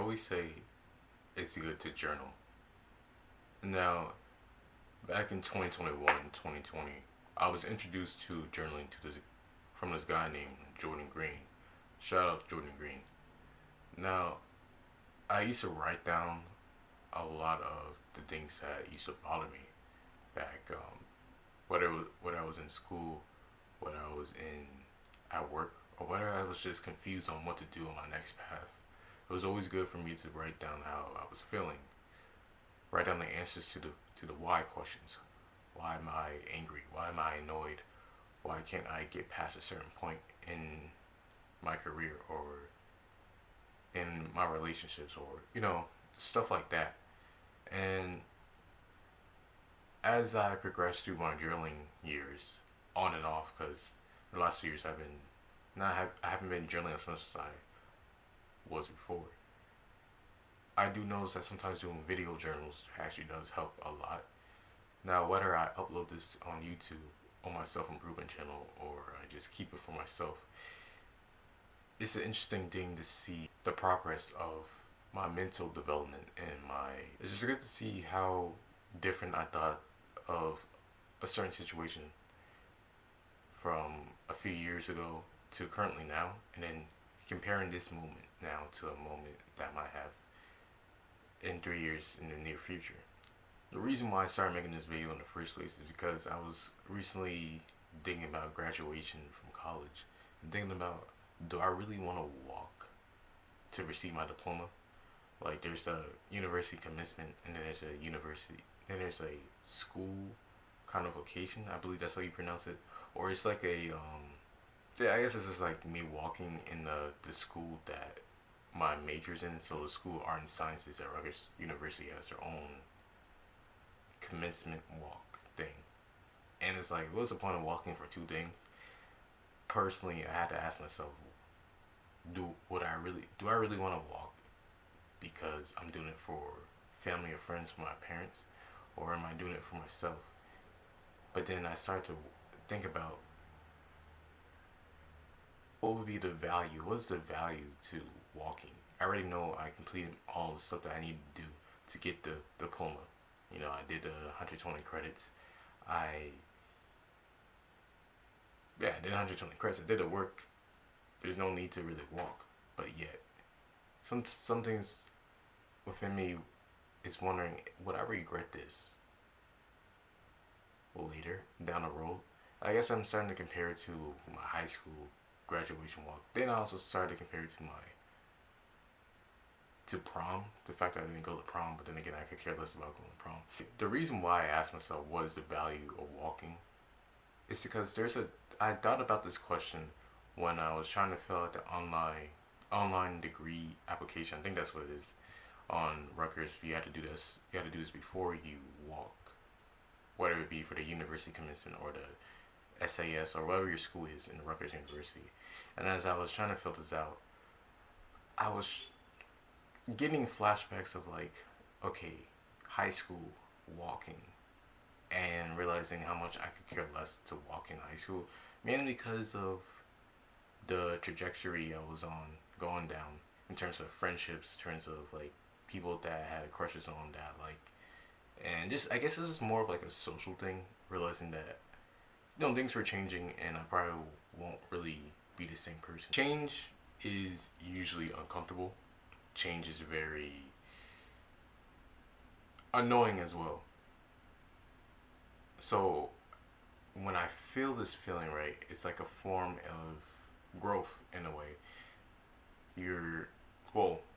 always say it's good to journal. Now, back in 2021, 2020, I was introduced to journaling from this guy named Jordan Green. Shout out Jordan Green. Now, I used to write down a lot of the things that used to bother me back, whether I was in school, whether I was in at work, or whether I was just confused on what to do on my next path. It was always good for me to write down how I was feeling, write down the answers to the why questions. Why am I angry? Why am I annoyed? Why can't I get past a certain point in my career or in my relationships, or stuff like that. And as I progressed through my journaling years, on and off, because the last 2 years I haven't been journaling as much as I was before. I do notice that sometimes doing video journals actually does help a lot. Now, whether I upload this on YouTube on my self-improvement channel or I just keep it for myself, it's an interesting thing to see the progress of my mental development and it's just good to see how different I thought of a certain situation from a few years ago to currently now, and then comparing this moment now to a moment that I might have in 3 years in the near future. The reason why I started making this video in the first place is because I was recently thinking about graduation from college and thinking about, do I really want to walk to receive my diploma? Like, there's a university commencement, and then there's a school convocation. I believe that's how you pronounce it. Or it's like I guess it's just like me walking in the school that my major's in. So the School of Art and Sciences at Rutgers University has their own commencement walk thing. And it's like, what's the point of walking for two things? Personally, I had to ask myself, do I really want to walk because I'm doing it for family or friends, for my parents, or am I doing it for myself? But then I started to think about, what would be the value? What's the value to walking? I already know I completed all the stuff that I need to do to get the diploma. I did 120 credits. I did 120 credits. I did the work. There's no need to really walk. But yet, some things within me is wondering, would I regret this later down the road? I guess I'm starting to compare it to my high school graduation walk. Then I also started to compare it to prom. The fact that I didn't go to prom, but then again, I could care less about going to prom. The reason why I asked myself what is the value of walking is because I thought about this question when I was trying to fill out the online degree application. I think that's what it is. On Rutgers, you had to do this. You had to do this before you walk, whether it be for the university commencement or the SAS or whatever your school is in Rutgers University. And as I was trying to fill this out, I was getting flashbacks of like, okay, high school walking, and realizing how much I could care less to walk in high school, mainly because of the trajectory I was on going down in terms of friendships, in terms of like people that I had crushes on that and just, I guess this is more of like a social thing, realizing that things were changing and I probably won't really be the same person. Change is usually uncomfortable. Change is very annoying as well. So when I feel this feeling, right, it's like a form of growth in a way.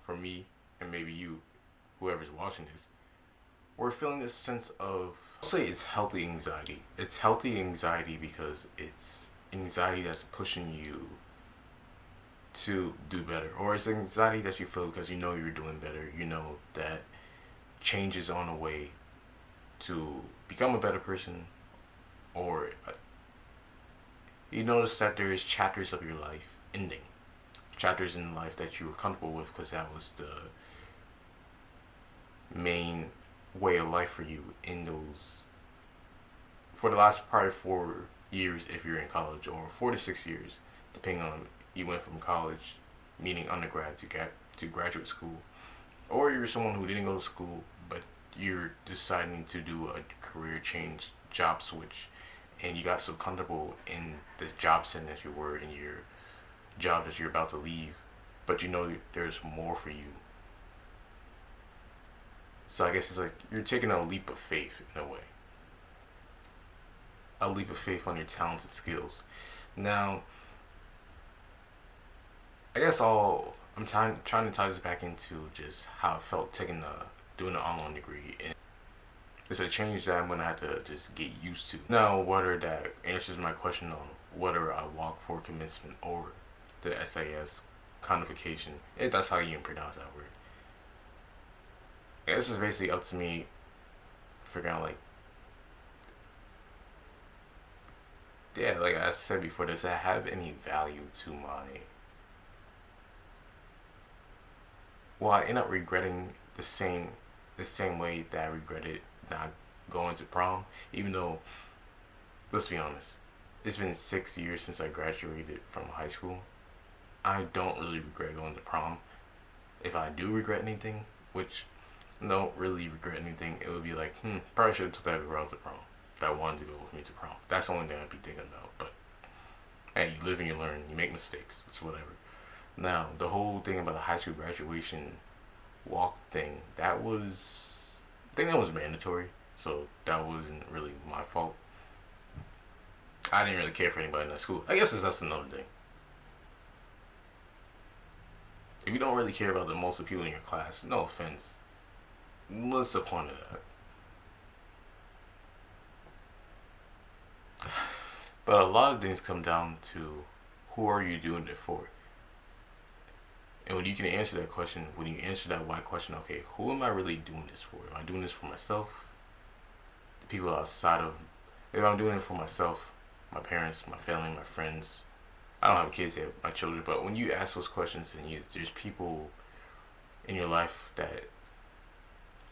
For me and maybe you, whoever's watching this, we're feeling this sense of, I'll say it's healthy anxiety. It's healthy anxiety because it's anxiety that's pushing you to do better, or it's anxiety that you feel because you know you're doing better. You know that change is on the way to become a better person, or you notice that there is chapters of your life ending, chapters in life that you were comfortable with because that was the main way of life for you in those, for the last probably 4 years if you're in college, or 4 to 6 years depending on, you went from college, meaning undergrad, to graduate school. or you're someone who didn't go to school but you're deciding to do a career change, job switch, and you got so comfortable in the job setting that you were in your job that you're about to leave, but you know there's more for you. So I guess it's like you're taking a leap of faith in a way, a leap of faith on your talents and skills. Now, I guess trying to tie this back into just how it felt doing an online degree, and it's a change that I'm gonna have to just get used to. Now, whether that answers my question on whether I walk for commencement or the SAS codification, if that's how you even pronounce that word. This is basically up to me figuring out like, yeah, like I said before, does that have any value to my, will I end up regretting the same way that I regretted not going to prom? Even though, let's be honest, it's been 6 years since I graduated from high school. I don't really regret going to prom. If I do regret anything, which I don't really regret anything, it would be like, probably should have took that girl to prom that wanted to go with me to prom. That's the only thing I'd be thinking about. But hey, you live and you learn. You make mistakes. It's whatever. Now, the whole thing about the high school graduation walk thing, I think that was mandatory. So that wasn't really my fault. I didn't really care for anybody in that school. I guess that's another thing. If you don't really care about the most of the people in your class, no offense, what's the point of that? But a lot of things come down to who are you doing it for? And when you can answer that question, when you answer that why question, okay, who am I really doing this for? Am I doing this for myself? The people outside of, if I'm doing it for myself, my parents, my family, my friends, I don't have kids yet, my children, but when you ask those questions and there's people in your life that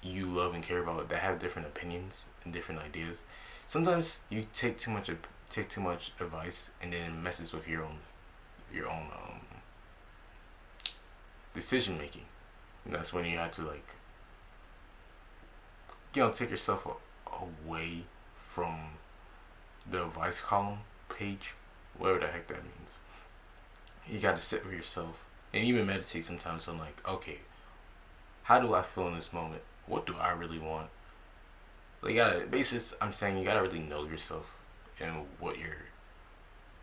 you love and care about that have different opinions and different ideas, sometimes you take too much advice and then it messes with your own decision making. And that's when you have to like, take yourself away from the advice column page, whatever the heck that means. You got to sit with yourself and even meditate sometimes on like, okay, how do I feel in this moment? What do I really want? Like, I'm saying you gotta really know yourself and what you're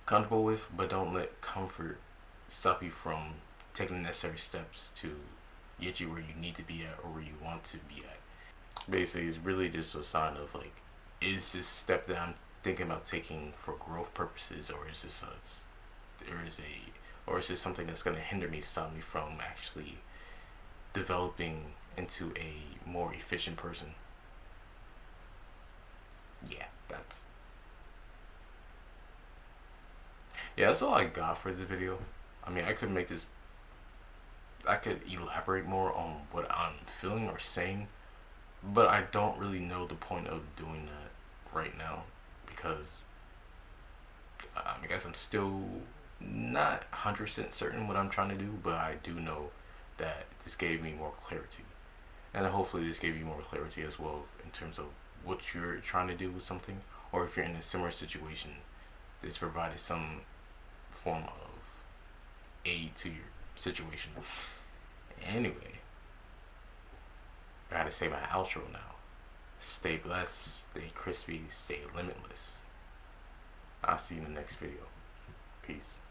comfortable with, but don't let comfort stop you from taking the necessary steps to get you where you need to be at or where you want to be at. Basically, it's really just a sign of like, is this step that I'm thinking about taking for growth purposes, or is this something that's gonna hinder me, stop me from actually developing into a more efficient person? Yeah, that's all I got for this video. I mean, I could elaborate more on what I'm feeling or saying, but I don't really know the point of doing that right now because I guess I'm still not 100% certain what I'm trying to do, but I do know that this gave me more clarity. And hopefully this gave you more clarity as well in terms of what you're trying to do with something, or if you're in a similar situation, this provided some form of aid to your situation. Anyway, I gotta say my outro now. Stay blessed, stay crispy, stay limitless. I'll see you in the next video. Peace.